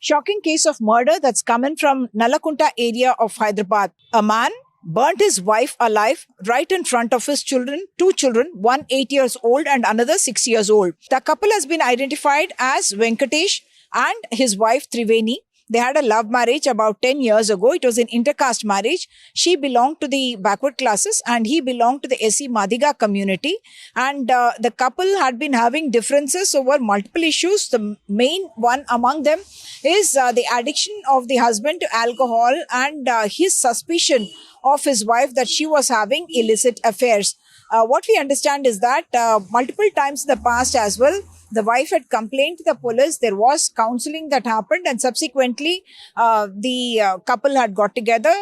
Shocking case of murder that's coming from Nalakunta area of Hyderabad. A man burnt his wife alive right in front of his children, two children, one 8 years old and another 6 years old. The couple has been identified as Venkatesh and his wife Triveni. They had a love marriage about 10 years ago. It was an intercaste marriage. She belonged to the backward classes and he belonged to the SC Madiga community. And the couple had been having differences over multiple issues. The main one among them is the addiction of the husband to alcohol and his suspicion of his wife that she was having illicit affairs. What we understand is that multiple times in the past as well, the wife had complained to the police. There was counseling that happened and subsequently the couple had got together.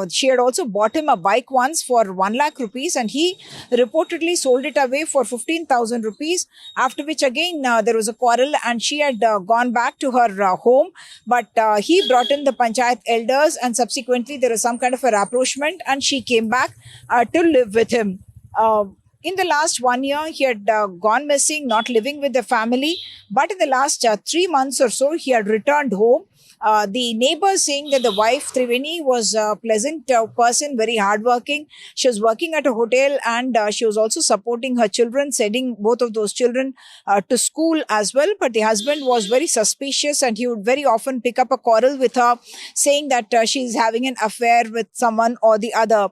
She had also bought him a bike once for 1 lakh rupees and he reportedly sold it away for 15,000 rupees, after which again there was a quarrel and she had gone back to her home, but he brought in the panchayat elders and subsequently there was some kind of a rapprochement and she came back to live with him. In the last 1 year, he had gone missing, not living with the family. But in the last 3 months or so, he had returned home. The neighbors saying that the wife, Triveni, was a pleasant person, very hardworking. She was working at a hotel and she was also supporting her children, sending both of those children to school as well. But the husband was very suspicious and he would very often pick up a quarrel with her, saying that she's having an affair with someone or the other.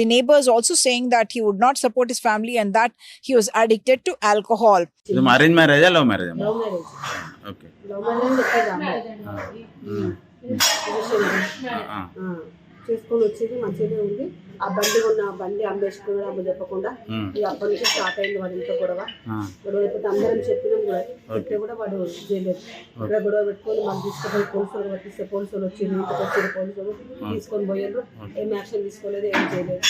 The neighbors also saying that he would not support his family and that he was addicted to alcohol. ఇది arrange మ్యారేజా love మ్యారేజా? Love marriage. Okay. Love marriage చెప్పేది అమ్మాయి చేసుకొని వచ్చేది మంచిగానే ఉంది. ఆ బండి ఉన్న బండి అమ్మేసుకున్నాడు అమ్మ చెప్పకుండా. ఇక అప్పటి నుంచి స్టార్ట్ అయింది వాడి ఇంట్లో గొడవ అయిపోతే అందరం చెప్పినాం కూడా, చెప్తే కూడా వాడు చేయలేదు. ఇక్కడ గొడవ పెట్టుకొని మనం తీసుకుపోయి పోలీసులు పట్టిస్తే పోలీసులు వచ్చి ఇంటికి వచ్చి పోలీసులు తీసుకొని పోయారు. ఏం యాక్షన్ తీసుకోలేదు, ఏం చేయలేదు.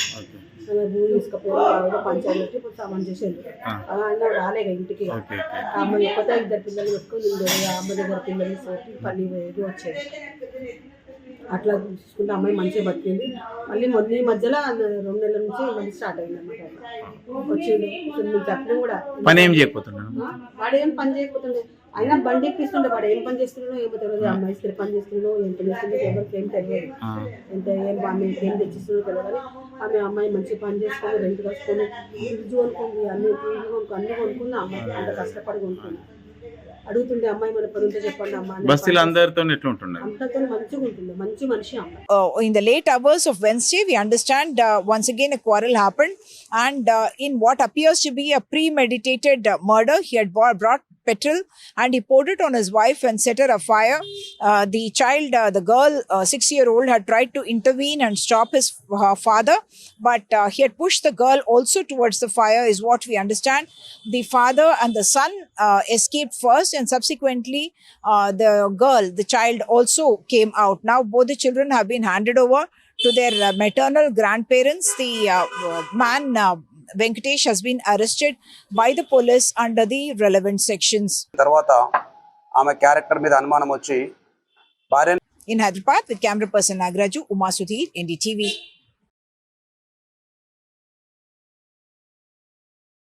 భూమి తీసుకుపోయి పంచాయతీ పెట్టి ఇప్పుడు సామాన్ చేసేది. అలా రాలేక ఇంటికి అమ్మ ఎక్కతే 2 పిల్లలు పెట్టుకొని అమ్మ దగ్గర పిల్లలు తోటి పని పోయేది వచ్చేది. అట్లా చూసుకుంటే అమ్మాయి మంచిగా బతికింది. మళ్ళీ మొన్న మధ్యలో 2 నెలల నుంచి మళ్ళీ స్టార్ట్ అయింది అన్నమాట. వచ్చిండు నువ్వు చెప్పినా కూడా పని ఏం చేయకపోతున్నాడు, వాడు ఏం పని చేయకపోతుండే. అయినా బండి ఎక్కిస్తుండే. వాడు ఏం పని చేస్తున్నాడో ఏమో తెలియదు. అమ్మాయి ఇస్తే పని చేస్తున్నాడో ఏం పని చేస్తుండో ఎవరికి ఏం తెలియదు. ఎంత ఆమె ఏం తెచ్చిస్తుందో తెలియదు. ఆమె అమ్మాయి మంచిగా పని చేసుకొని రెంట్ కట్టుకొని ఫ్రిడ్జ్ కొనుక్కుంది, అన్ని టీవీ అన్ని కొనుక్కుంది. అమ్మాయి అంత కష్టపడి కొనుక్కుంది. అడుగుతుండే అమ్మాయి మన పనుంటే చెప్పండి అమ్మాయి. బస్తీలో అందరితో ఎట్లా ఉంటుండే? అంతతో మంచిగా ఉంటుంది, మంచి మనిషి అమ్మాయి. In the late hours of Wednesday, we understand once again a quarrel happened and in what appears to be a premeditated murder, he had brought petrol and he poured it on his wife and set her afire. The child, the girl, 6-year-old, had tried to intervene and stop her father, but he had pushed the girl also towards the fire is what we understand. The father and the son escaped first and subsequently the girl, the child, also came out. Now both the children have been handed over to their maternal grandparents. The man Venkatesh has been arrested by the police under the relevant sections. తర్వాత ఆమె character మీద అనుమానం వచ్చి భార్య. In Hyderabad with camera person Nagraju, Uma Sudhir, NDTV.